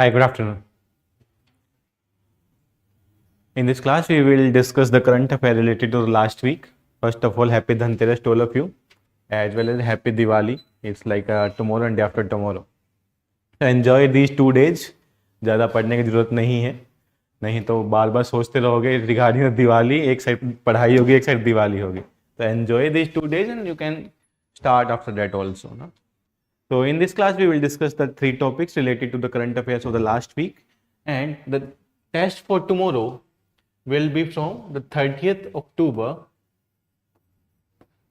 Hi, good afternoon. In this class, we will discuss the current affair related to the last week. First of all, happy Dhanteras to all of you, as well as happy Diwali. It's like tomorrow and day after tomorrow. So enjoy these 2 days. ज़्यादा पढ़ने की ज़रूरत नहीं तो बार बार सोचते रहोगे regarding Diwali, एक side पढ़ाई होगी, एक साइड दिवाली होगी. तो enjoy these 2 days and you can start after that also. No? So in this class, we will discuss the 3 topics related to the current affairs of the last week, and the test for tomorrow will be from the 30th October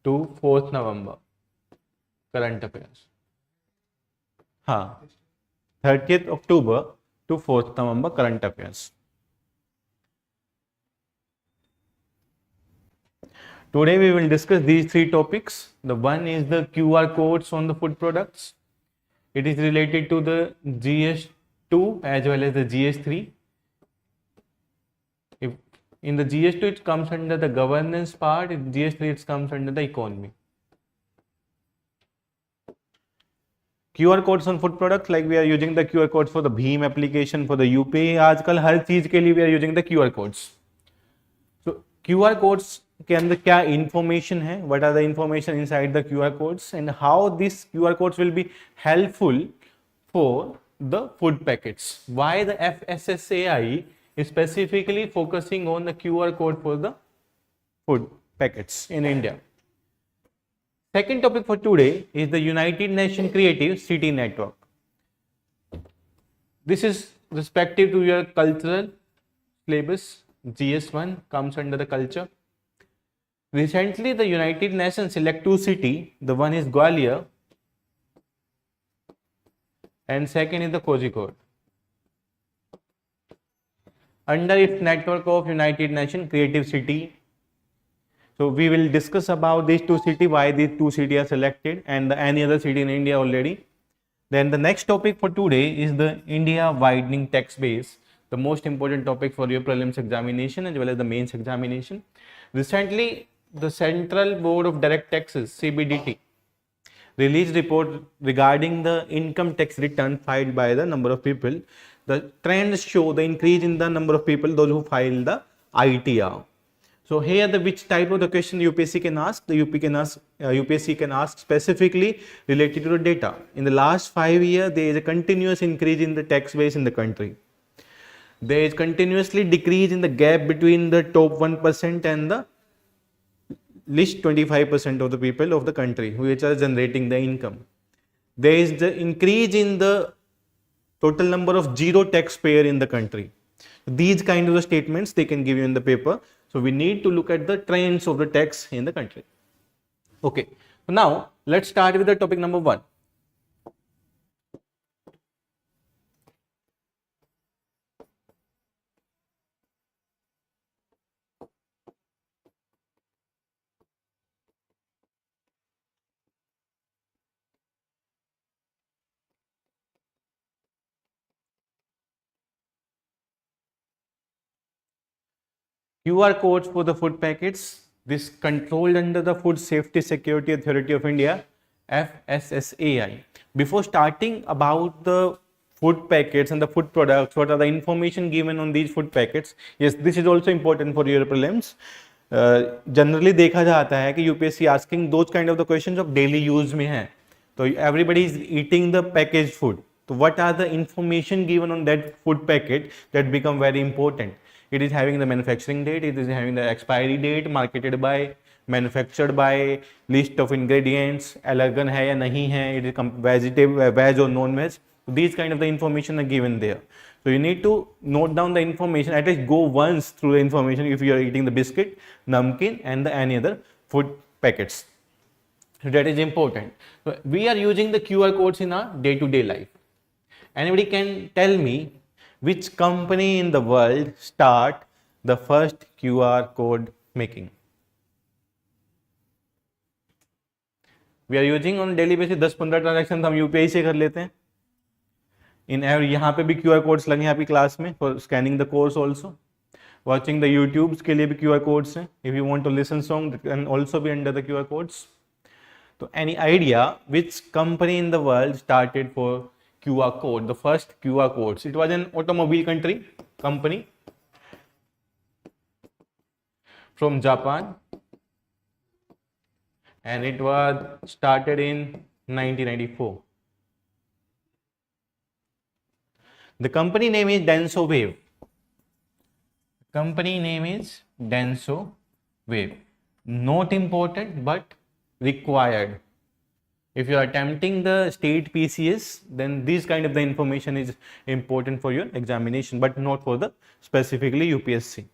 to 4th November. Current affairs. हाँ, 30th October to 4th November current affairs. Today we will discuss these 3 topics. The one is the QR codes on the food products. It is related to the GS2 as well as the GS3. If in the GS2 it comes under the governance part, in GS3 it comes under the economy. QR codes on food products, like we are using the QR codes for the Bheem application, for the UPI. आजकल हर चीज के लिए we are using the QR codes. So QR codes के अंदर क्या information है? What are the information inside the QR codes and how these QR codes will be helpful for the food packets? Why the FSSAI is specifically focusing on the QR code for the food packets in India? Second topic for today is the United Nations Creative City Network. This is respective to your cultural syllabus. GS1 comes under the culture. Recently, the United Nations select 2 cities. The one is Gwalior and second is the Kozhikode. Under its network of United Nations Creative City. So we will discuss about these 2 cities, why these 2 cities are selected, and any other city in India already. Then the next topic for today is the India widening tax base, the most important topic for your prelims examination as well as the mains examination. Recently, the Central Board of Direct Taxes (CBDT) released report regarding the income tax return filed by the number of people. The trends show the increase in the number of people, those who file the ITR. So here the which type of the question UPSC can ask? The UPSC can ask specifically related to the data. In the last 5 years, there is a continuous increase in the tax base in the country. There is continuously decrease in the gap between the top 1% and the least 25% of the people of the country which are generating the income. There is the increase in the total number of zero taxpayer in the country. These kind of the statements they can give you in the paper. So we need to look at the trends of the tax in the country. Okay, now let's start with the topic number 1. QR codes for the food packets. This controlled under the Food Safety Security Authority of India, FSSAI. Before starting about the food packets and the food products, what are the information given on these food packets? Yes, this is also important for your prelims. Generally देखा जाता है कि UPSC asking those kind of the questions of daily use में है. So everybody is eating the packaged food. So what are the information given on that food packet that become very important? It is having the manufacturing date, it is having the expiry date, marketed by, manufactured by, list of ingredients, allergen है या नहीं है, it is vegetable, veg or non-veg. These kind of the information are given there. So you need to note down the information, at least go once through the information if you are eating the biscuit, namkeen and the any other food packets. So that is important. So we are using the QR codes in our day-to-day life. Anybody can tell me which company in the world start the first QR code making? We are using on daily basis 10-15 transaction हम UPI से कर लेते हैं. इन यहाँ पे भी QR codes लगे हैं आपकी क्लास में for scanning the course also. Watching the YouTubes के लिए भी QR कोड्स हैं. If you want to listen song can also be under the QR codes. तो any idea which company in the world started for QR code, the first QR codes. It was an automobile company from Japan, and it was started in 1994. The company name is Denso Wave. Company name is Denso Wave. Not important but required. If you are attempting the state PCS, then this kind of the information is important for your examination, but not for the specifically UPSC.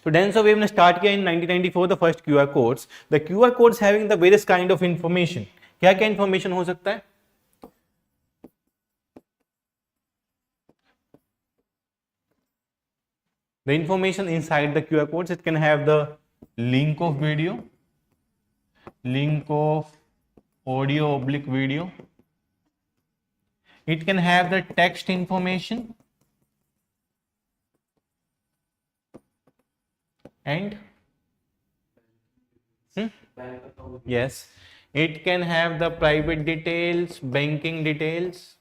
So Denso Wave ने start किया in 1994 the first QR codes. The QR codes having the various kind of information. क्या क्या information हो सकता है? The information inside the QR codes, it can have the link of video, link of audio / video. It can have the text information and yes, it can have the private details, banking details.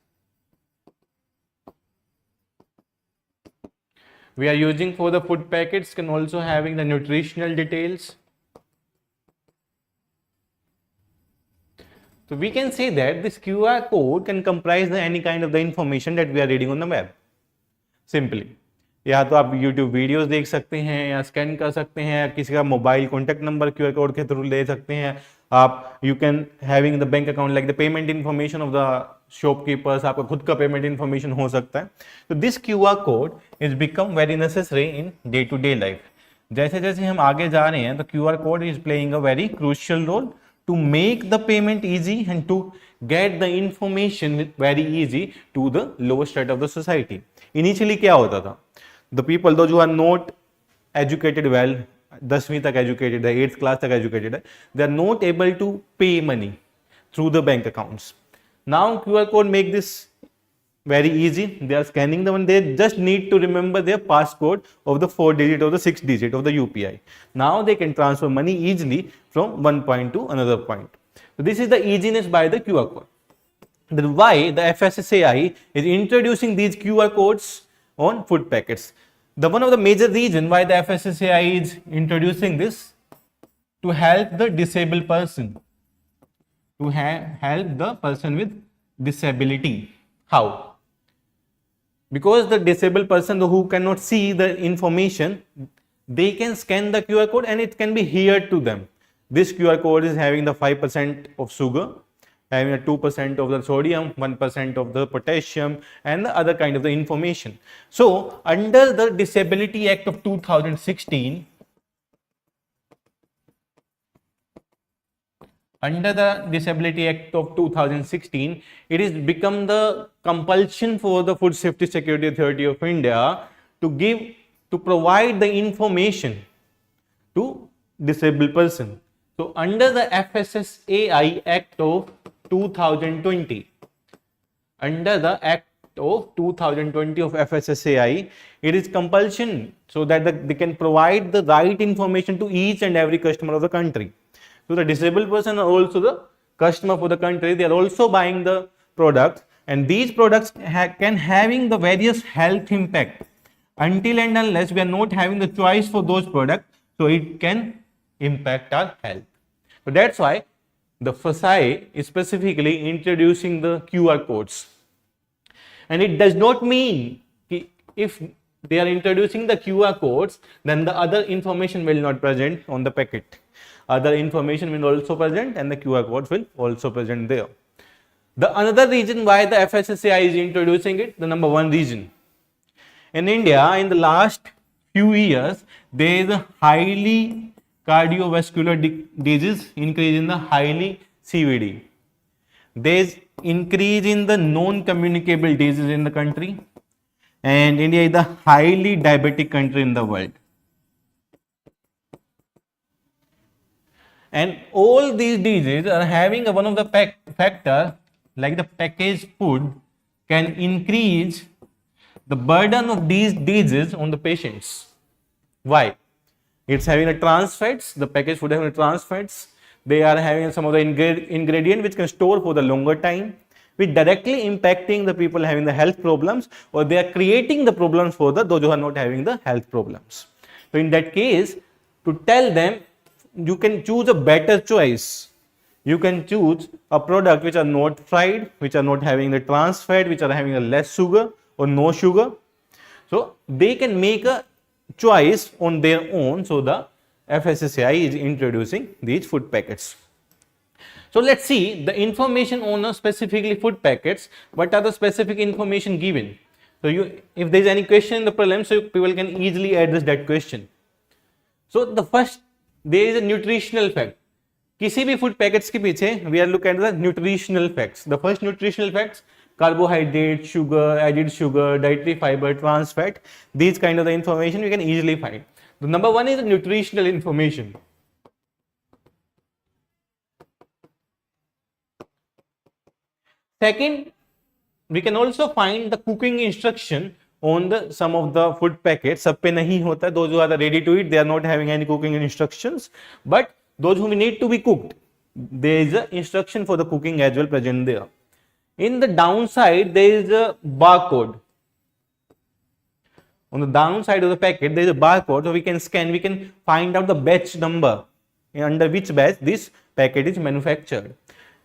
We are using for the food packets, can also having the nutritional details. So we can say that this QR code can comprise any kind of the information that we are reading on the web. Simply, या तो आप YouTube videos देख सकते हैं, या scan कर सकते हैं, या किसी का mobile contact number QR code के थ्रू ले सकते हैं आप. You can having the bank account like the payment information of the shopkeepers, आपका खुद का पेमेंट इन्फॉर्मेशन हो सकता है. तो this QR code is become very necessary in day to day life. जैसे जैसे हम आगे जा रहे हैं, तो QR code is playing a very crucial role to make the payment easy and to get the information very easy to the lower strata of the society. Initially क्या होता था? The people, those who are not educated well, 10वीं तक educated है, 8th class तक educated है, they are not able to pay money through the bank accounts. Now QR code make this very easy. They are scanning the one, they just need to remember their passcode of the 4 digit or the 6 digit of the UPI. Now they can transfer money easily from one point to another point. So this is the easiness by the QR code. Then why the FSSAI is introducing these QR codes on food packets? The one of the major reason why the FSSAI is introducing this, to help the disabled person, to help the person with disability. How? Because the disabled person who cannot see the information, they can scan the QR code and it can be heard to them. This QR code is having the 5% of sugar, having a 2% of the sodium, 1% of the potassium, and the other kind of the information. So under the Disability Act of 2016, under the Disability Act of 2016, it is become the compulsion for the Food Safety Security Authority of India to provide the information to disabled person. So under the FSSAI Act of 2020, under the Act of 2020 of FSSAI, it is compulsion so that they can provide the right information to each and every customer of the country. So the disabled person are also the customer for the country. They are also buying the products, and these products can having the various health impact. Until and unless we are not having the choice for those products, so it can impact our health. So that's why the FSSAI is specifically introducing the QR codes. And it does not mean if they are introducing the QR codes, then the other information will not present on the packet. Other information will also present and the QR codes will also present there. The another reason why the FSSAI is introducing it, the number one reason. In India, in the last few years, there is a highly cardiovascular disease increase in the highly CVD. There is increase in the non-communicable diseases in the country, and India is the highly diabetic country in the world. And all these diseases are having one of the factor, like the packaged food can increase the burden of these diseases on the patients. Why? It's having a trans fats, the packaged food having trans fats. They are having some of the ingredient which can store for the longer time. which directly impacting the people having the health problems, or they are creating the problems for those who are not having the health problems. So in that case, to tell them, you can choose a better choice. You can choose a product which are not fried, which are not having the trans fat, which are having a less sugar or no sugar. So they can make a choice on their own. So the FSSAI is introducing these food packets. So let's see the information on specifically food packets. What are the specific information given? So if there is any question in the prelims, so people can easily address that question. So the first, there is a nutritional fact. किसी भी food packets के पीछे we are looking at the nutritional facts. The first nutritional facts: carbohydrate, sugar, added sugar, dietary fiber, trans fat. These kind of the information you can easily find. The number one is the nutritional information. Second, we can also find the cooking instruction on the some of the food packets. सब पे नहीं होता. Those who are ready to eat, they are not having any cooking instructions. But those who need to be cooked, there is an instruction for the cooking as well present there. In the downside, there is a barcode. On the downside of the packet, there is a barcode, so we can scan, we can find out the batch number, under which batch this packet is manufactured.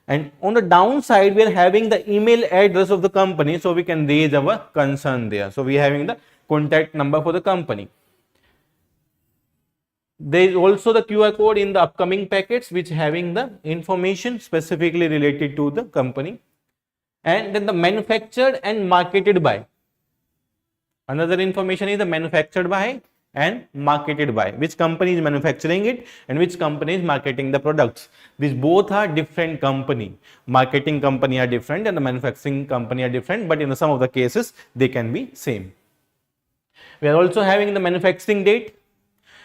And on the downside, we are having the email address of the company, so we can raise our concern there. So we are having the contact number for the company. There is also the QR code in the upcoming packets, which having the information specifically related to the company. And then the manufactured and marketed by. Another information is the manufactured by and marketed by. Which company is manufacturing it and which company is marketing the products. These both are different company. Marketing company are different and the manufacturing company are different, but in some of the cases they can be same. We are also having the manufacturing date.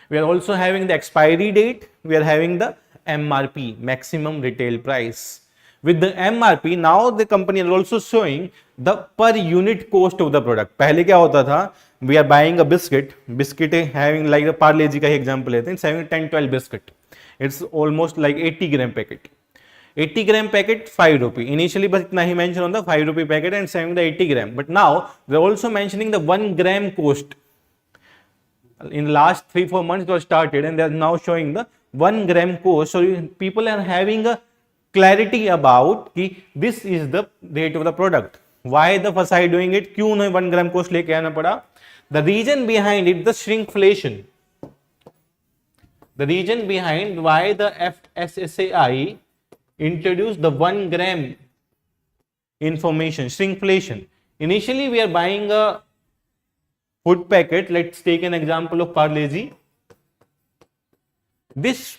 We are also having the expiry date. We are having the MRP, maximum retail price. With the MRP, now the company is also showing the per unit cost of the product. पहले क्या होता था? We are buying a biscuit. Biscuit having like a Parle Ji का example लेते हैं. It's having 10-12 biscuit. It's almost like 80 gram packet. 80 gram packet 5 rupee. Initially बस इतना ही mention on the 5 rupee packet and having the 80 gram. But now they are also mentioning the 1 gram cost. In the last 3-4 months it was started and they are now showing the 1 gram cost. So people are having a clarity about कि this is the rate of the product. Why the FSSAI doing it? क्यों उन्हें 1 gram cost लेके आना पड़ा? The reason behind it, the shrinkflation. The reason behind why the FSSAI introduced the 1 gram information, shrinkflation. Initially we are buying a food packet. Let's take an example of Parle Ji. This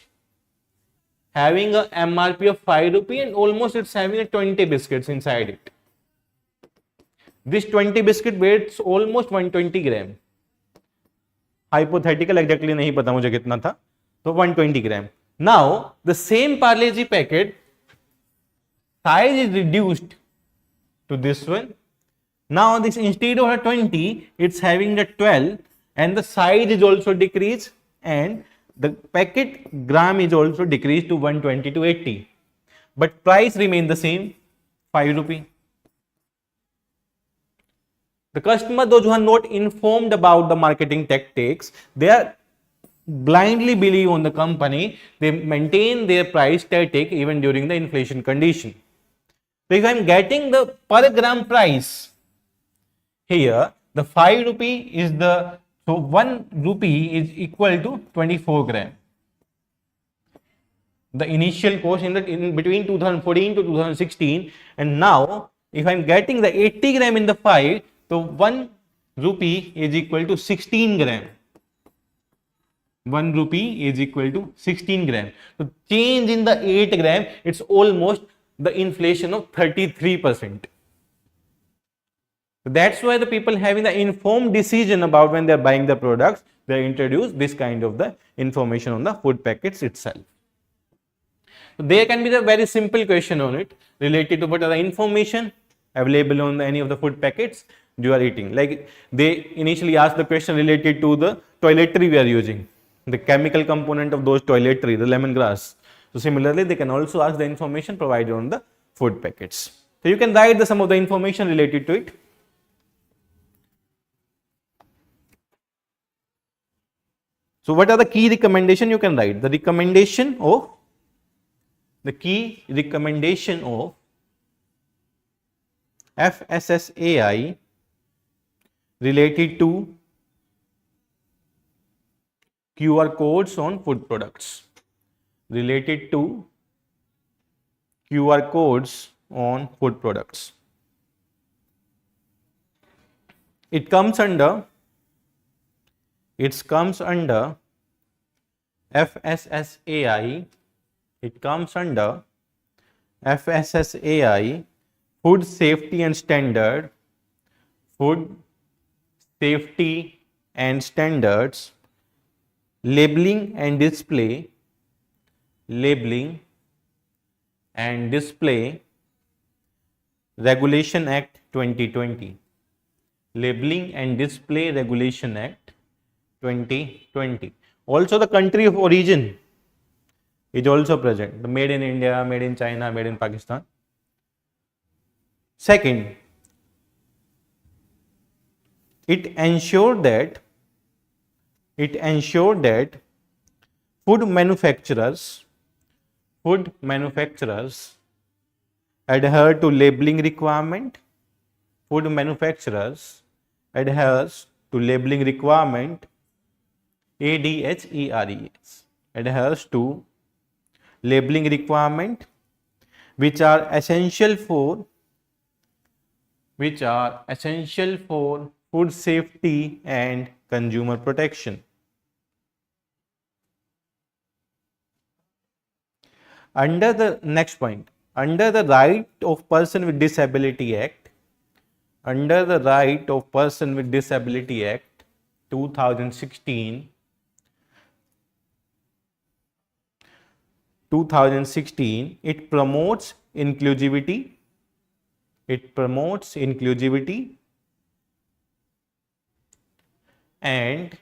having a MRP of 5 rupee and almost it's having a 20 biscuits inside it. This 20 biscuit weighs almost 120 gram. Hypothetical exactly नहीं पता मुझे कितना था, तो 120 gram. Now the same Parle Ji packet size is reduced to this one. Now this instead of a 20, it's having the 12 and the size is also decreased and the packet gram is also decreased to 120 to 80. But price remain the same, 5 rupee. The customer, those who are not informed about the marketing tactics, they are blindly believe on the company. They maintain their price static even during the inflation condition. So if I am getting the per gram price here, the 5 rupee is the, so 1 rupee is equal to 24 gram. The initial cost in between 2014 to 2016, and now if I am getting the 80 gram in the 5, so 1 rupee is equal to 16 gram. 1 rupee is equal to 16 gram. So change in the 8 gram, it's almost the inflation of 33%. So that's why the people having the informed decision about when they are buying the products, they introduce this kind of the information on the food packets itself. So there can be the very simple question on it related to what are the information available on any of the food packets you are eating. Like they initially asked the question related to the toiletry we are using, the chemical component of those toiletry, the lemongrass. So similarly, they can also ask the information provided on the food packets. So you can write some of the information related to it. So what are the key recommendation you can write? The key recommendation of FSSAI related to QR codes on food products. Related to QR codes on food products. It comes under FSSAI. It comes under FSSAI, Food Safety and Standard, Food Safety and Standards, Labeling and Display, Labeling and Display Regulation Act 2020. Labeling and Display Regulation Act 2020. Also the country of origin is also present. The made in India, made in China, made in Pakistan. Second, it ensured that food manufacturers adhere to labeling requirement. Food manufacturers adheres to labeling requirement. ADHERES adheres to labeling requirement which are essential for food safety and consumer protection. Under the next point, under the Right of Person with Disability Act, 2016, it promotes inclusivity. And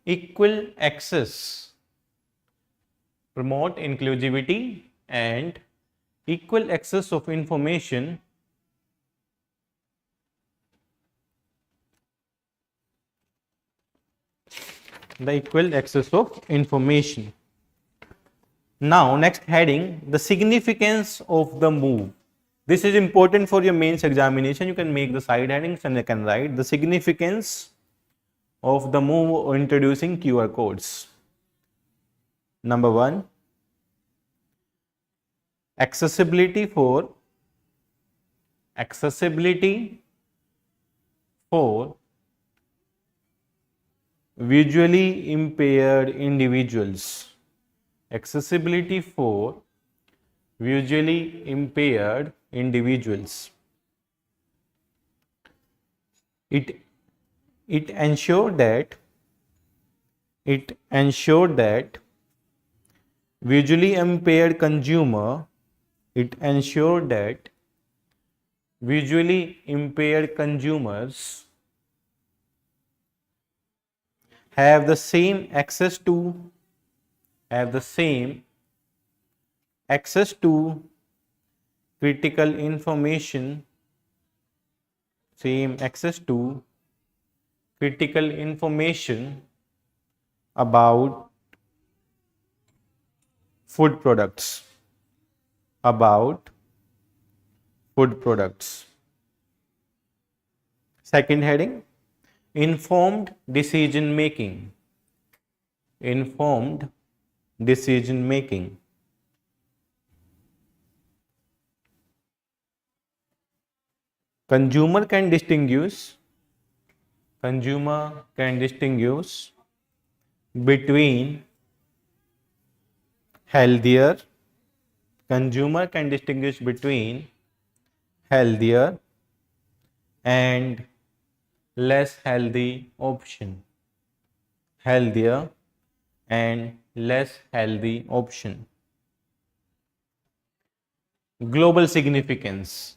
equal access. Promote inclusivity and equal access of information Now next heading, the significance of the move. This is important for your mains examination. You can make the side headings and you can write the significance of the move introducing QR codes. Number 1, accessibility for visually impaired individuals. Accessibility for visually impaired individuals. It ensured that visually impaired consumers have the same access to critical information about food products. Second heading, informed decision making. Consumer can distinguish between healthier and less healthy option. Global significance.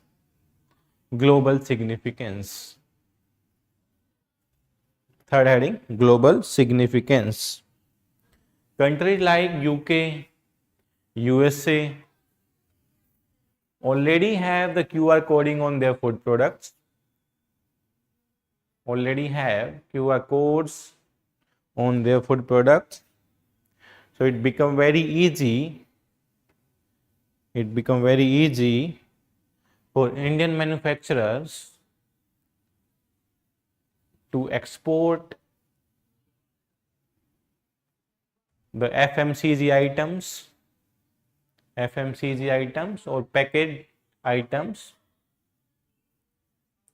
Third heading, global significance. Countries like UK, USA, already have the QR coding on their food products, already have QR codes on their food products. So it become very easy, for Indian manufacturers to export the FMCG items or packaged items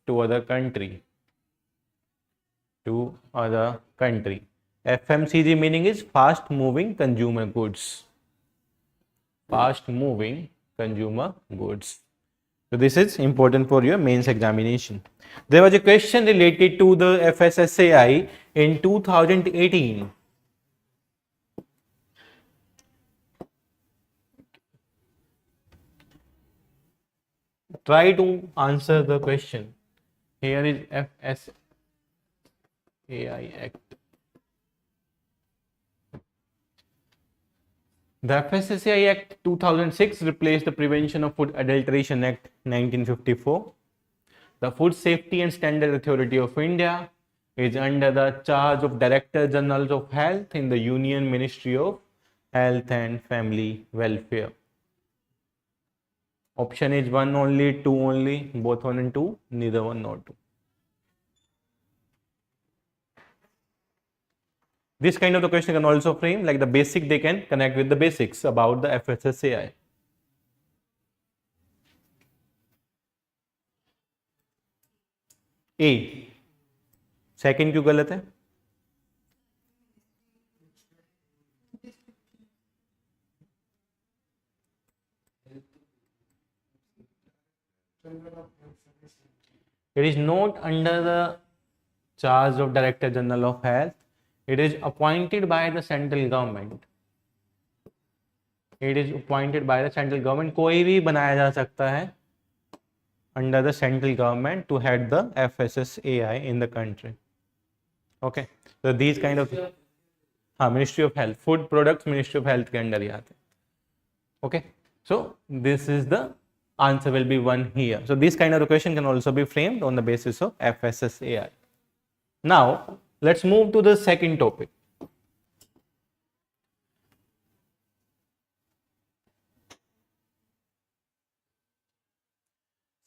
to other country. FMCG meaning is fast moving consumer goods. So this is important for your mains examination. There was a question related to the FSSAI in 2018. Try to answer the question. Here is FSSAI Act. The FSSAI Act 2006 replaced the Prevention of Food Adulteration Act 1954. The Food Safety and Standard Authority of India is under the charge of Director General of Health in the Union Ministry of Health and Family Welfare. Option is 1 only, 2 only, both 1 and 2, neither 1 nor 2. This kind of the question can also frame like the basic, they can connect with the basics about the FSSAI. A. Second क्यों गलत है? It is not under the charge of Director General of Health. It is appointed by the central government. कोई भी बनाया जा सकता है under the central government to head the FSSAI in the country. Okay, so these kind of Ministry of Health, food products Ministry of Health के under ही आते हैं. Okay, so this is the answer will be 1 here. So this kind of the question can also be framed on the basis of FSSAI. Now let's move to the second topic.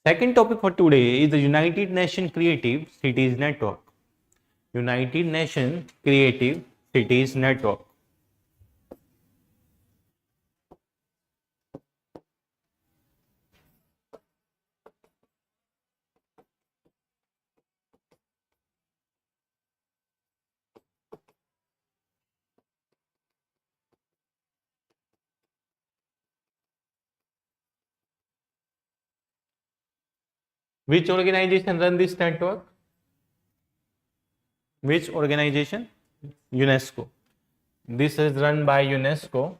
Second topic for today is the United Nations Creative Cities Network. United Nations Creative Cities Network. Which organization run this network? Which organization? UNESCO. This is run by UNESCO.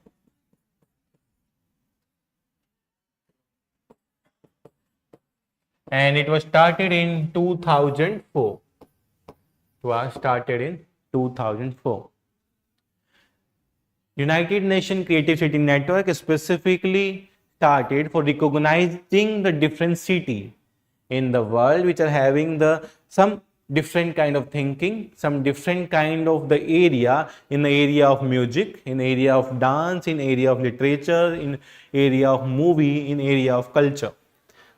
And it was started in 2004. United Nations Creative City Network is specifically started for recognizing the different cities in the world which are having some different kind of thinking, some different kind of the area, in the area of music, in area of dance, in area of literature, in area of movie, in area of culture.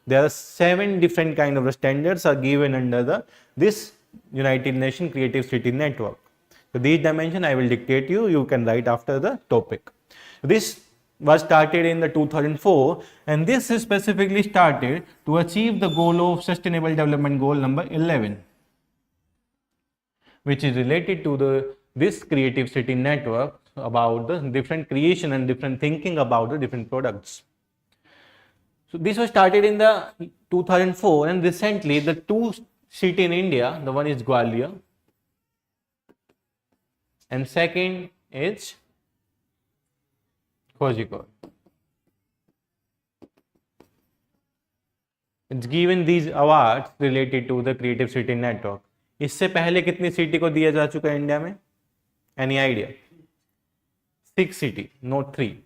There are 7 different kind of standards are given under this United Nations Creative City Network. So these dimension I will dictate you can write after the topic. This was started in the 2004, and this is specifically started to achieve the goal of Sustainable Development Goal number 11, which is related to this Creative City Network about the different creation and different thinking about the different products. So this was started in the 2004, and recently the 2 cities in India, the one is Gwalior and second is Kozhikode. It's given these awards related to the Creative City Network. इससे पहले कितनी city को दिया जा चुका है India में? Any idea? 6 cities, not 3.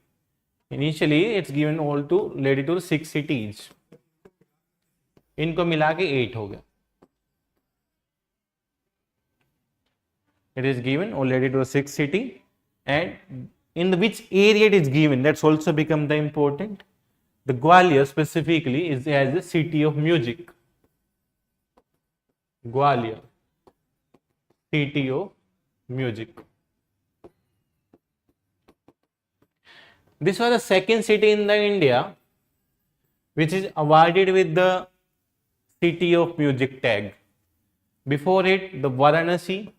Initially it's given all to related to 6 cities, इनको मिला के 8 हो गया. It is given already to a 6 city, and in which area it is given, that's also become the important. The Gwalior specifically is as a city of music. Gwalior, city of music. This was the second city in the India which is awarded with the city of music tag. Before it, the Varanasi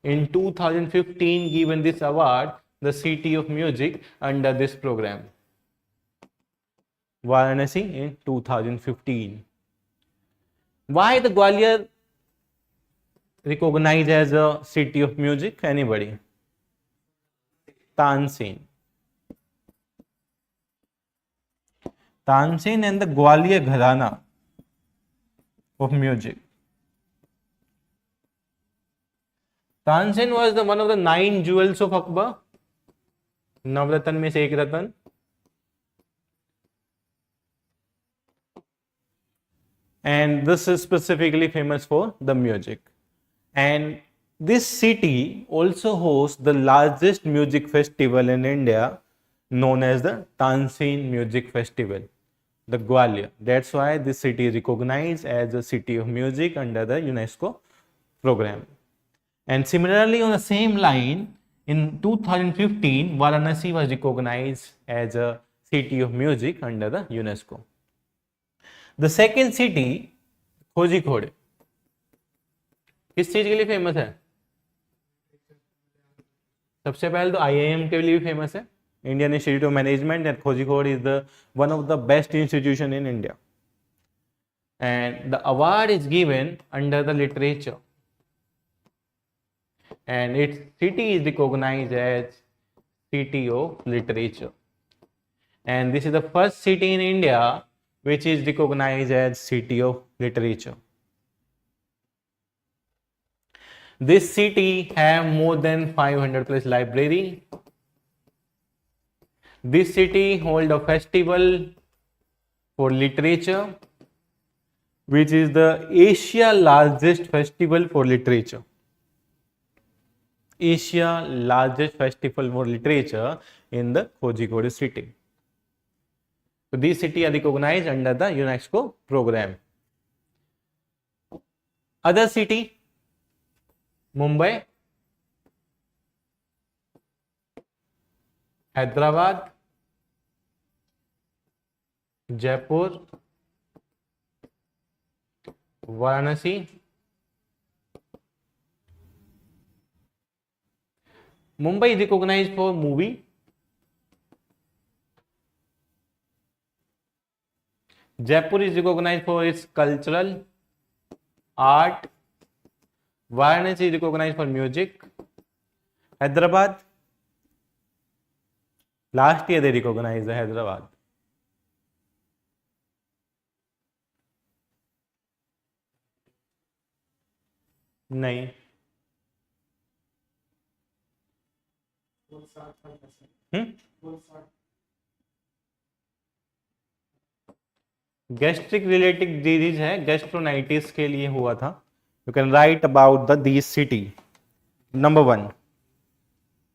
in 2015 given this award, the city of music, under this program. Varanasi in 2015. Why the Gwalior recognized as a city of music? Anybody? Tansen. Tansen and the Gwalior Gharana of music. Tansen was one of the 9 jewels of Akbar. नवरत्न में से एक रत्न. And this is specifically famous for the music. And this city also hosts the largest music festival in India, known as the Tansen Music Festival, the Gwalior. That's why this city is recognized as a city of music under the UNESCO program. And similarly, on the same line, in 2015, Varanasi was recognized as a city of music under the UNESCO. The second city, खोजिकोड, किस चीज के लिए famous है? सबसे पहले तो IIM के लिए भी फेमस है, Indian Institute of Management, and खोजिकोड is the one of the best institution in India. And the award is given under the literature. And its city is recognized as city of literature. And this is the first city in India which is recognized as city of literature. This city have more than 500 plus library. This city hold a festival for literature, which is the Asia largest festival for literature. Asia largest festival for literature in the Kozhikode city. So these cities are recognized under the UNESCO program. Other city, Mumbai, Hyderabad, Jaipur, Varanasi, Mumbai is recognized for movie. Jaipur is recognized for its cultural art. Varanasi is recognized for music. Hyderabad, last year they recognized the Hyderabad. नहीं. Gastric related disease है, गैस्ट्रोनाइटिस के लिए हुआ था. You can write about the these city. Number 1,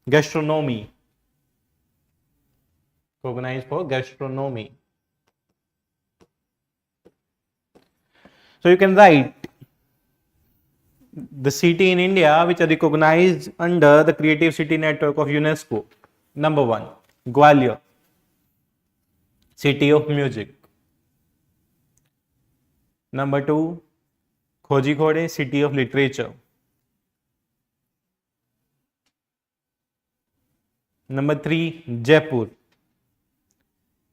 gastronomy, recognized for gastronomy. So you can write the city in India which are recognized under the Creative City Network of UNESCO. Number 1, Gwalior, city of music. Number 2, Kozhikode, city of literature. Number 3, Jaipur,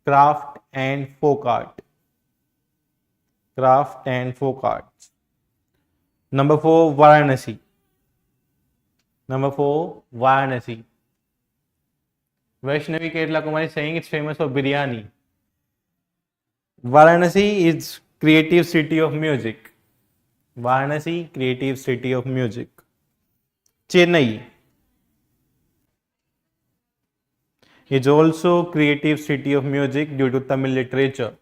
craft and folk art. Craft and folk arts. Number 4, Varanasi. Number 4, Varanasi. Vaishnavi Kerala Kumari is saying it's famous for biryani. Varanasi is creative city of music. Varanasi, creative city of music. Chennai, is also creative city of music due to Tamil literature.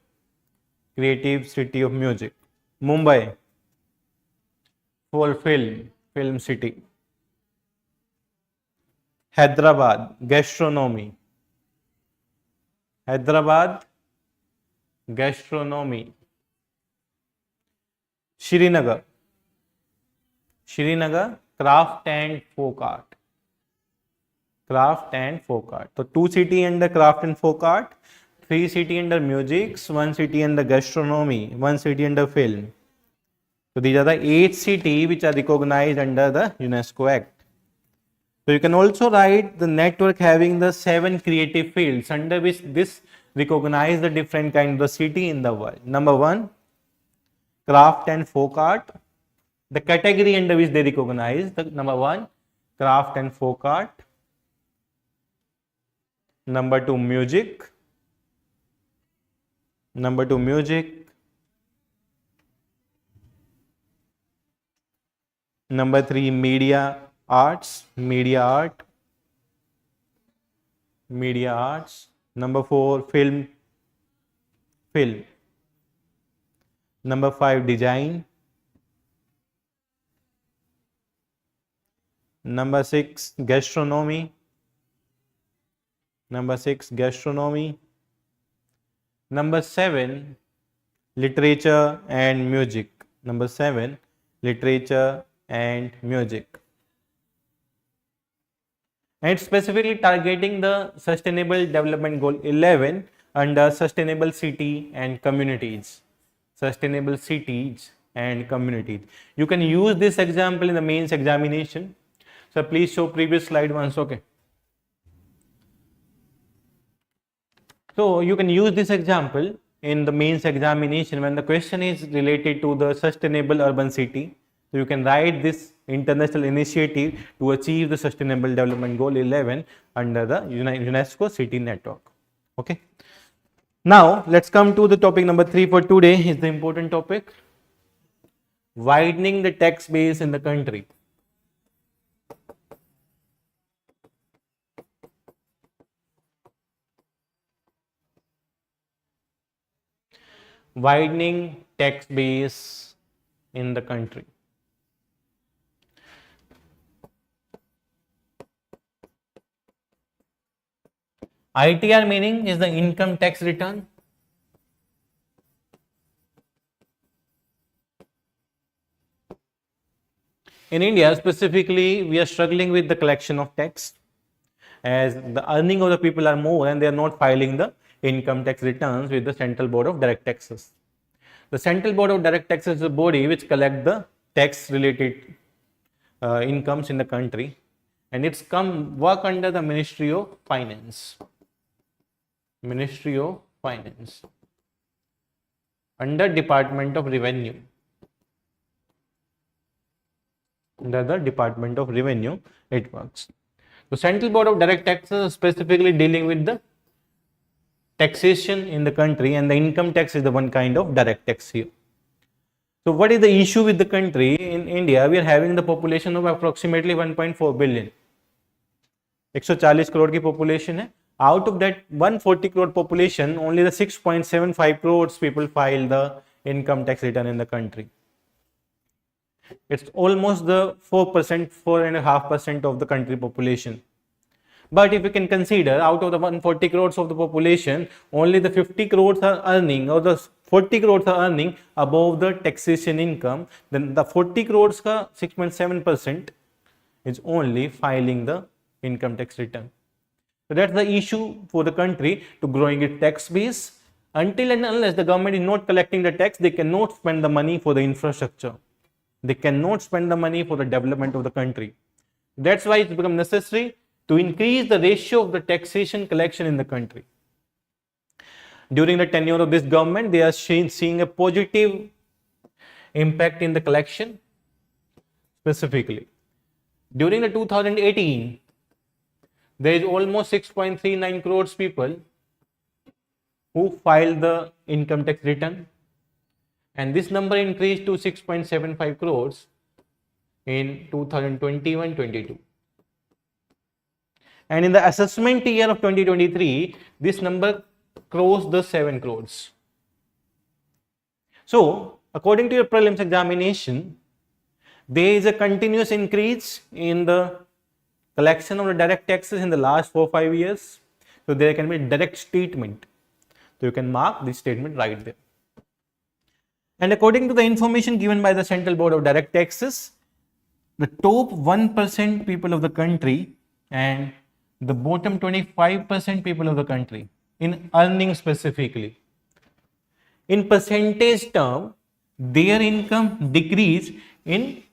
Creative city of music. Mumbai for film city. Hyderabad gastronomy. Hyderabad gastronomy. Srinagar craft and folk art. Craft and folk art. So 2 city under craft and folk art, 3 city under music, 1 city under gastronomy, 1 city under film. So these are the 8 cities which are recognized under the UNESCO Act. So you can also write the network having the 7 creative fields under which this recognize the different kind of city in the world. Number 1, craft and folk art. The category under which they recognize the number 1, craft and folk art. Number 2, music. Number 2, music. Number 3, media arts. Media art. Media arts. Number 4, film. Number 5, design. Number 6, gastronomy. Number 7, literature and music. Number 7, literature and music. And specifically targeting the Sustainable Development Goal 11 under sustainable city and communities. Sustainable cities and communities. You can use this example in the mains examination. So please show previous slide once. Okay. So you can use this example in the mains examination when the question is related to the sustainable urban city. So you can write this international initiative to achieve the Sustainable Development Goal 11 under the UNESCO City Network. Okay. Now let's come to the topic number 3 for today. Is the important topic, widening the tax base in the country. Widening tax base in the country. ITR meaning is the income tax return. In India specifically, we are struggling with the collection of tax, as the earning of the people are more and they are not filing the income tax returns with the Central Board of Direct Taxes. The Central Board of Direct Taxes is a body which collects the tax related incomes in the country, and it's work under the Ministry of Finance. Ministry of Finance under Department of Revenue. Under the Department of Revenue it works. The Central Board of Direct Taxes is specifically dealing with the taxation in the country, and the income tax is the one kind of direct tax here. So what is the issue with the country? In India, we are having the population of approximately 1.4 billion. 140 crore की population है. Out of that 140 crore population, only the 6.75 crores people file the income tax return in the country. It's almost the 4%, 4.5% of the country population. But if you can consider, out of the 140 crores of the population, only the 50 crores are earning, or the 40 crores are earning above the taxation income, then the 40 crores ka 6.7% is only filing the income tax return. So that's the issue for the country to growing its tax base. Until and unless the government is not collecting the tax, they cannot spend the money for the infrastructure. They cannot spend the money for the development of the country. That's why it's become necessary to increase the ratio of the taxation collection in the country. During the tenure of this government, they are seeing a positive impact in the collection. Specifically, during the 2018, there is almost 6.39 crores people who filed the income tax return, and this number increased to 6.75 crores in 2021-22. and in the assessment year of 2023, this number crossed the 7 crores. So, according to your prelims examination, there is a continuous increase in the collection of the direct taxes in the last 4-5 years. So, there can be a direct statement. So, you can mark this statement right there. And according to the information given by the Central Board of Direct Taxes, the top 1% people of the country and the bottom 25% people of the country in earning specifically, in percentage term, their income decrease in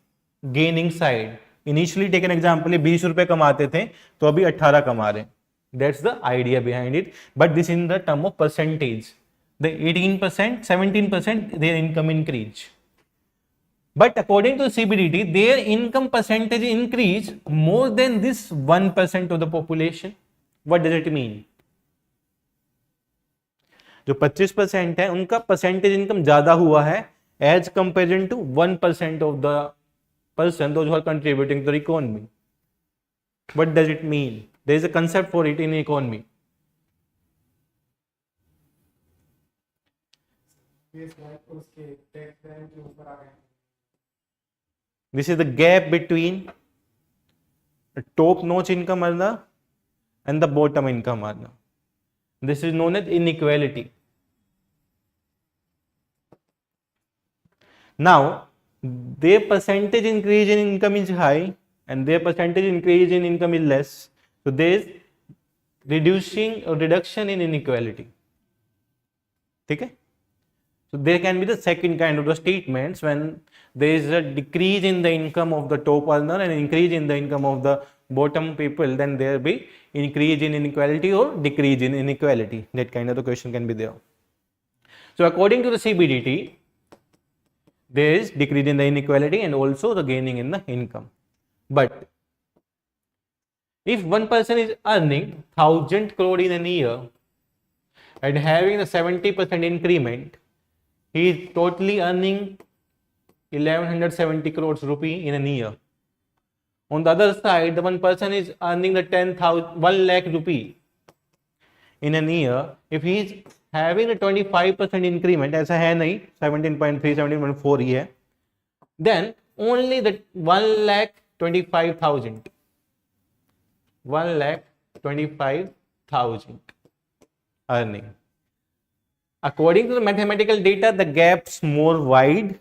gaining side. Initially take an example, 20 रुपए कमाते थे तो अभी 18 कमा रहे हैं. That's the idea behind it, but this in the term of percentage. The 18%, 17% their income increase. But according to CBDT, their income percentage increase more than this 1% of the population. What does it mean? जो 25% है उनका percentage income ज्यादा हुआ है as comparison to 1% of the person those who are contributing to the economy. What does it mean? There is a concept for it in economy. This is the gap between a top notch income earner and the bottom income earner. This is known as inequality. Now, their percentage increase in income is high and their percentage increase in income is less. So, there is reduction in inequality. Okay? So, there can be the second kind of the statements when there is a decrease in the income of the top earner and increase in the income of the bottom people, then there will be increase in inequality or decrease in inequality. That kind of the question can be there. So, according to the CBDT, there is decrease in the inequality and also the gaining in the income. But if one person is earning 1000 crore in a year and having a 70% increment, he is totally earning 1170 crores rupee in a year. On the other side, the one person is earning the 1 lakh rupee in a year. If he is having a 25% increment, ऐसा है नहीं, 17.3, 17.4 ही है, then only the 1,25,000 earning. According to the mathematical data, the gaps more wide,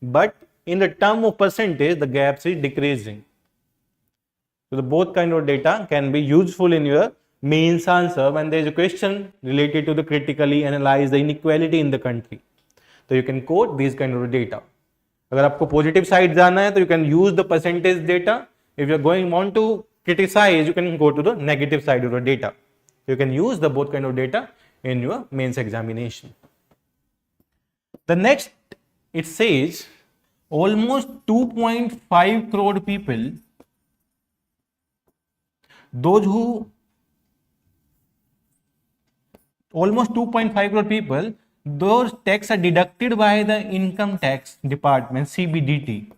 but in the term of percentage, the gaps is decreasing. So, the both kind of data can be useful in your mains answer when there is a question related to the critically analyze the inequality in the country. So, you can quote these kind of data. अगर आपको positive side जाना है, तो you can use the percentage data. If you are want to criticize, you can go to the negative side of the data. You can use the both kind of data in your mains examination. The next, it says almost 2.5 crore people, those who almost 2.5 crore people, those tax are deducted by the income tax department, CBDT.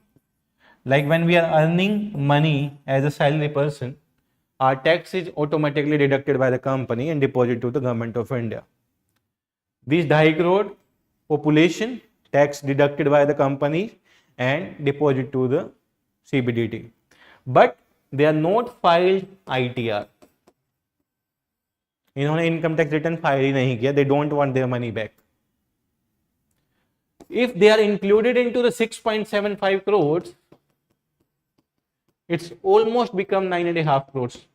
Like when we are earning money as a salary person, our tax is automatically deducted by the company and deposited to the government of India. These 2.5 crore population, tax deducted by the company and deposited to the CBDT. But they are not filed ITR. इन्होंने income tax return file ही नहीं किया. They don't want their money back. If they are included into the 6.75 crores, it's almost become 9.5 crores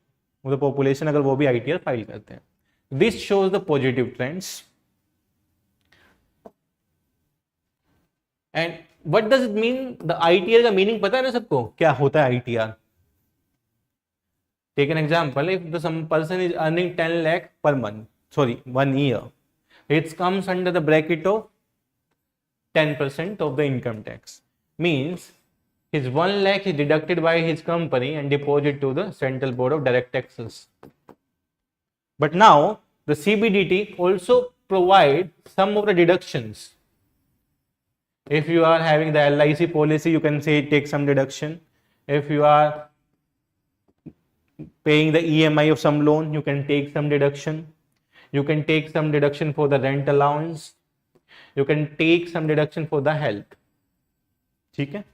of the population अगर वो भी ITR file करते हैं. This shows the positive trends. And what does it mean? The ITR का meaning पता है ना सबको? क्या होता है ITR? Take an example. If some person is earning 10 lakh per month, 1 year, it comes under the bracket of 10% of the income tax. Means his 1 lakh is deducted by his company and deposited to the Central Board of Direct Taxes. But now the CBDT also provide some of the deductions. If you are having the LIC policy, you can say take some deduction. If you are paying the EMI of some loan, you can take some deduction. You can take some deduction for the rent allowance. You can take some deduction for the health. ठीक है?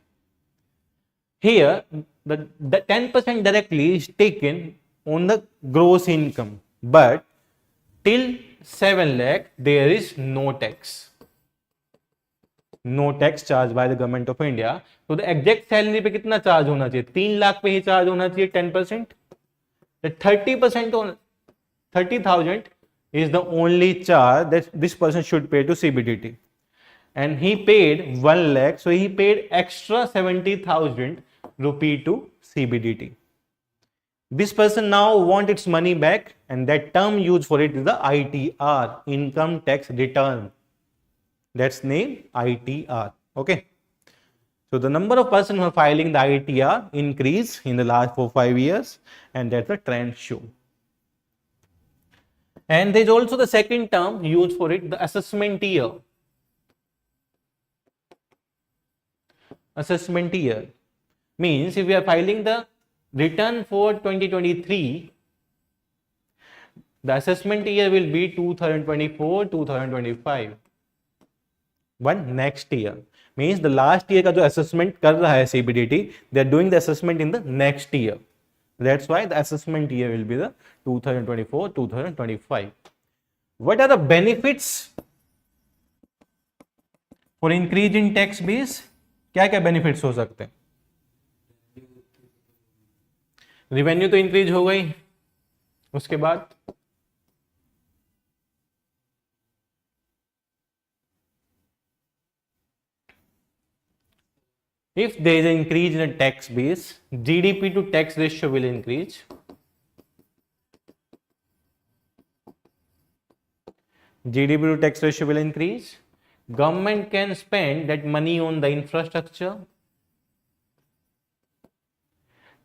Here, the 10% directly is taken on the gross income, but till 7 lakh there is no tax. No tax charged by the government of India. तो the exact salary पे कितना charge होना चाहिए? 3 लाख पे ही charge होना चाहिए 10%. The 30% on 30,000 is the only charge that this person should pay to CBDT. And he paid 1 lakh, so he paid extra 70,000 rupee to CBDT. This person now wants its money back, and that term used for it is the ITR, income tax return. That's name ITR. Okay. So the number of persons who are filing the ITR increase in the last 4-5 years, and that's the trend show. And there's also the second term used for it, the assessment year. Assessment year means if we are filing the return for 2023, the assessment year will be 2024-2025. One next year means the last year का जो assessment कर रहा है CBDT, they are doing the assessment in the next year. That's why the assessment year will be the 2024-2025. What are the benefits for increase in tax base? क्या क्या benefits हो सकते हैं? रेवेन्यू तो इंक्रीज हो गई, उसके बाद if there is an increase in a tax base, GDP to tax ratio will increase. GDP to tax ratio will increase. Government can spend that money on the infrastructure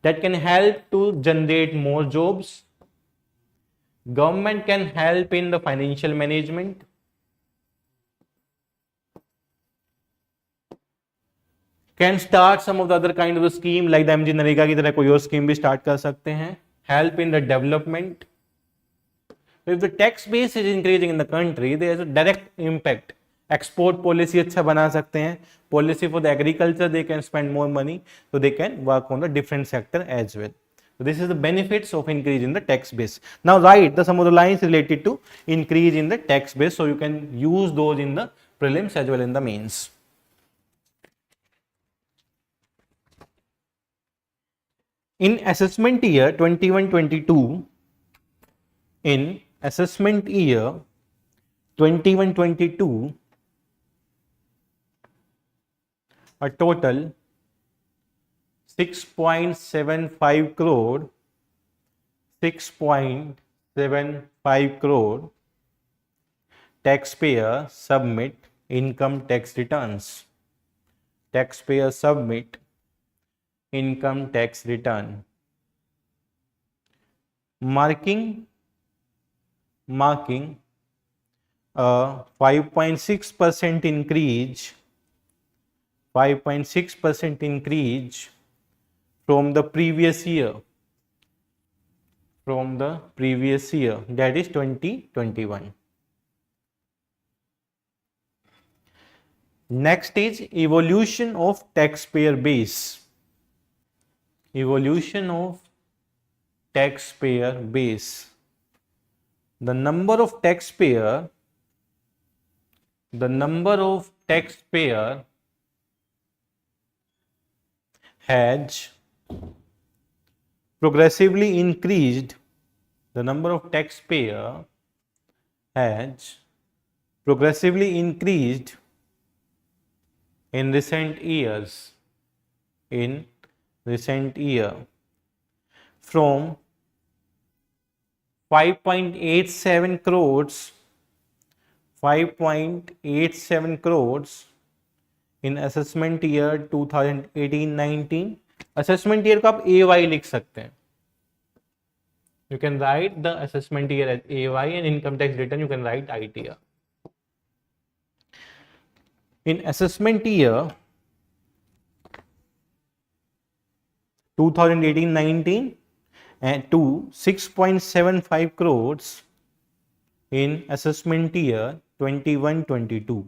that can help to generate more jobs. Government can help in the financial management. Can start some of the other kind of the scheme like the MG NREGA की तरह कोई और scheme भी start कर सकते हैं. Help in the development. So if the tax base is increasing in the country, there is a direct impact. Export policy अच्छा बना सकते हैं. Policy for the agriculture, they can spend more money, so they can work on the different sector as well. So this is the benefits of increase in the tax base. Now write the some of the lines related to increase in the tax base, so you can use those in the prelims as well in the mains. In assessment year 21-22, in assessment year 21-22, a total 6.75 crore, 6.75 crore taxpayer submit income tax returns. Taxpayer submit income tax return, marking a 5.6% increase, 5.6% increase from the previous year, that is 2021. Next is evolution of taxpayer base. Evolution of taxpayer base. The number of taxpayer has progressively increased. The number of taxpayer has progressively increased in recent years. In recent year, from 5.87 crores, 5.87 crores in assessment year 2018-19. assessment year को आप AY लिख सकते हैं. You can write the assessment year as AY, and income tax return you can write ITR. In assessment year 2018-19, and to 6.75 crores in assessment year 21-22.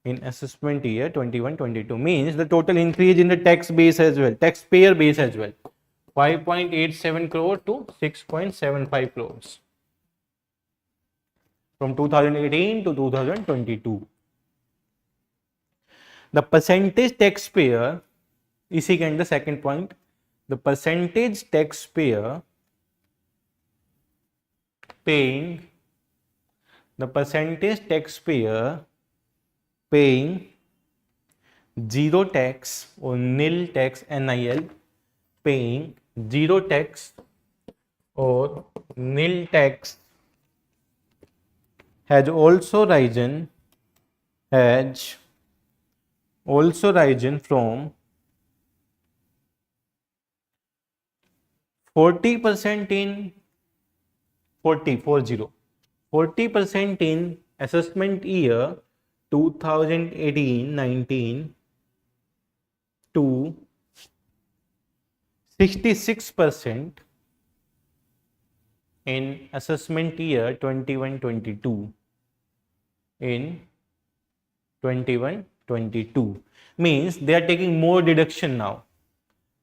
In assessment year 21-22 means the total increase in the tax base as well, taxpayer base as well, 5.87 crore to 6.75 crores from 2018 to 2022. The percentage taxpayer, इसी के अंदर second point, the percentage taxpayer paying zero tax or nil tax, NIL, paying zero tax or nil tax has also risen from 40% in 40% in assessment year 2018-19 to 66% in assessment year 21-22 in 21-22 means they are taking more deduction now.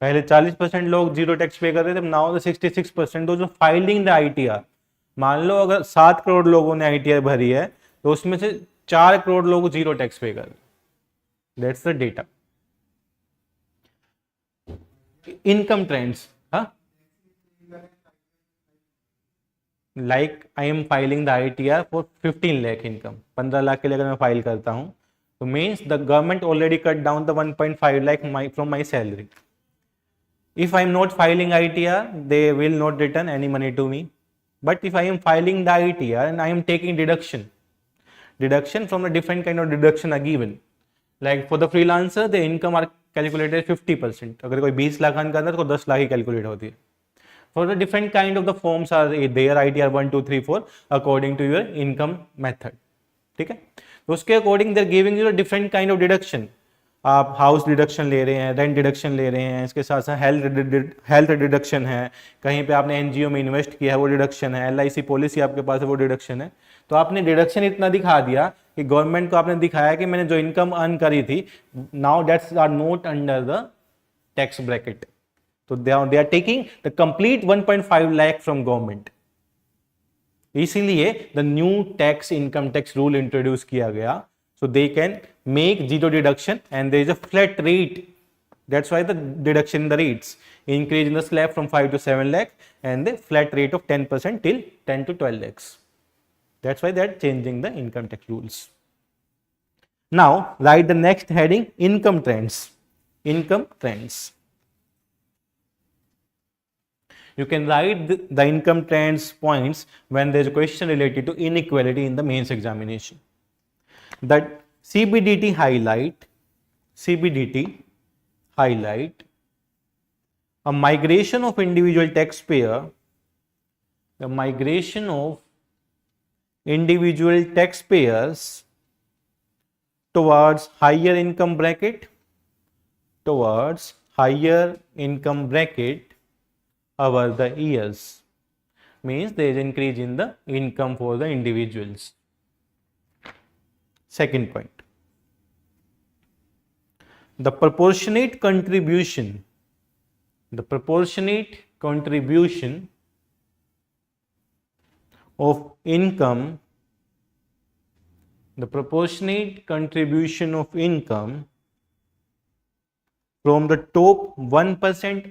पहले 40% लोग zero tax पे कर रहे थे, now 66% जो filing the ITR, मान लो अगर 7 करोड़ लोगों ने आईटीआर भरी है तो उसमें से 4 करोड़ लोग जीरो टैक्स पे कर रहे. That's the data. Income trends, like I am filing the ITR for 15 lakh income, 15 lakh के लिए अगर मैं फाइल करता हूं तो means the government already cut down the 1.5 lakh from my salary. If I am not filing ITR, they will not return any money to me. But if I am filing the ITR and I am taking deduction from the different kind of deduction are given. Like for the freelancer, the income are calculated 50%. अगर कोई 20 lakh earn करता है तो 10 लाख ही calculate होती है. For the different kind of the forms are there, ITR 1, 2, 3, 4 according to your income method. ठीक है, तो उसके according they are giving you a different kind of deduction. आप हाउस डिडक्शन ले रहे हैं, रेंट डिडक्शन ले रहे हैं, इसके साथ साथ हेल्थ डिडक्शन है, कहीं पे आपने एनजीओ में इन्वेस्ट किया है वो डिडक्शन है, एलआईसी पॉलिसी आपके पास है वो डिडक्शन है. तो आपने डिडक्शन इतना दिखा दिया कि गवर्नमेंट को आपने दिखाया कि मैंने जो इनकम अर्न करी थी, now that's are not under the tax bracket. तो they are taking the complete 1.5 lakh from government. इसीलिए the new tax income tax rule introduce किया गया. So they can make zero deduction and there is a flat rate. That's why the deduction in the rates increase in the slab from 5 to 7 lakh and the flat rate of 10% till 10 to 12 lakhs. That's why they are changing the income tax rules. Now write the next heading, income trends. Income trends. You can write the income trends points when there is a question related to inequality in the mains examination. That CBDT highlight a migration of individual taxpayer, the migration of individual taxpayers towards higher income bracket over the years, means there is increase in the income for the individuals. Second point, the proportionate contribution of income from the top 1%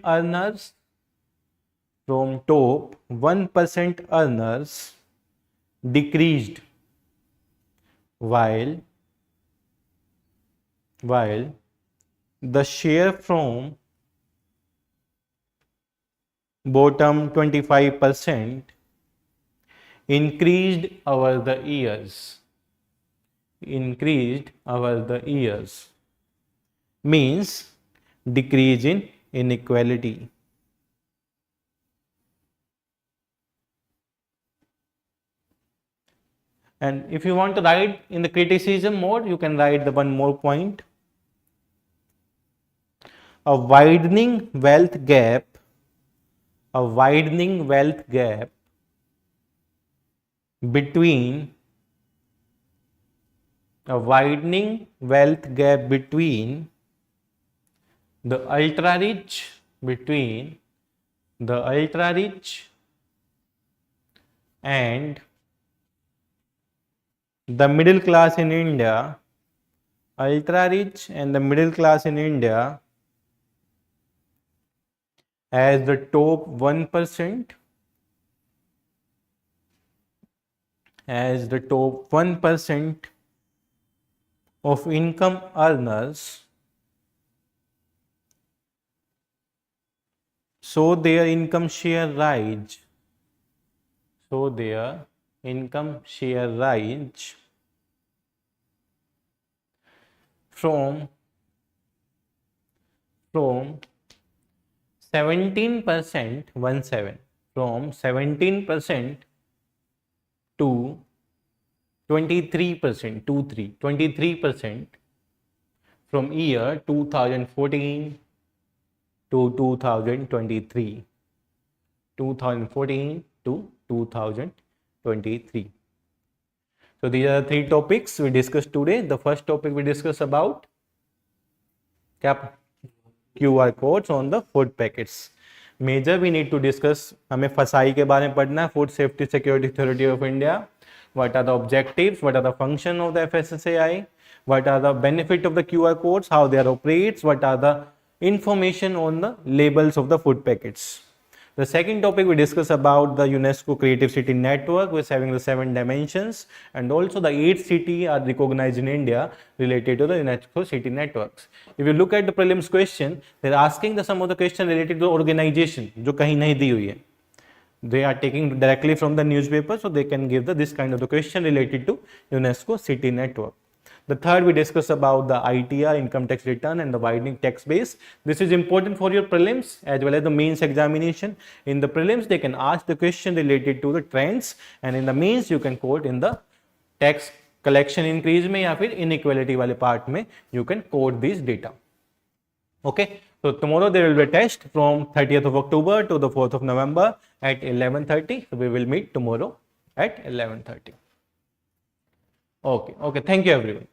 earners decreased while the share from bottom 25% increased over the years, means decrease in inequality. And if you want to write in the criticism mode, you can write the one more point. A widening wealth gap a widening wealth gap between the ultra rich and the middle class in India, ultra rich and the middle class in India as the top 1%, of income earners, so their income share rise from 17%, from 17% to 23%, 23% from year 2014 to 2023, 2014 to 2023. So these are the three topics we discussed today. The first topic we discussed about QR codes on the food packets. Major we need to discuss, हमें FSSAI के बारे में पढ़ना है, Food Safety Security Authority of India. What are the objectives? What are the function of the FSSAI? What are the benefit of the QR codes? How they are operates? What are the information on the labels of the food packets? The second topic we discuss about the UNESCO Creative City Network, which is having the 7 dimensions, and also the 8 cities are recognized in India related to the UNESCO City Networks. If you look at the prelims question, they are asking some of the question related to the organization, जो कहीं नहीं दी हुई है. They are taking directly from the newspaper, so they can give this kind of the question related to UNESCO City Network. The third we discuss about the ITR, income tax return, and the widening tax base. This is important for your prelims as well as the mains examination. In the prelims, they can ask the question related to the trends, and in the mains you can quote in the tax collection increase में या फिर inequality वाले part में you can quote these data. Okay, so tomorrow there will be a test from 30th of October to the 4th of November at 11:30. So we will meet tomorrow at 11:30. Okay, thank you everyone.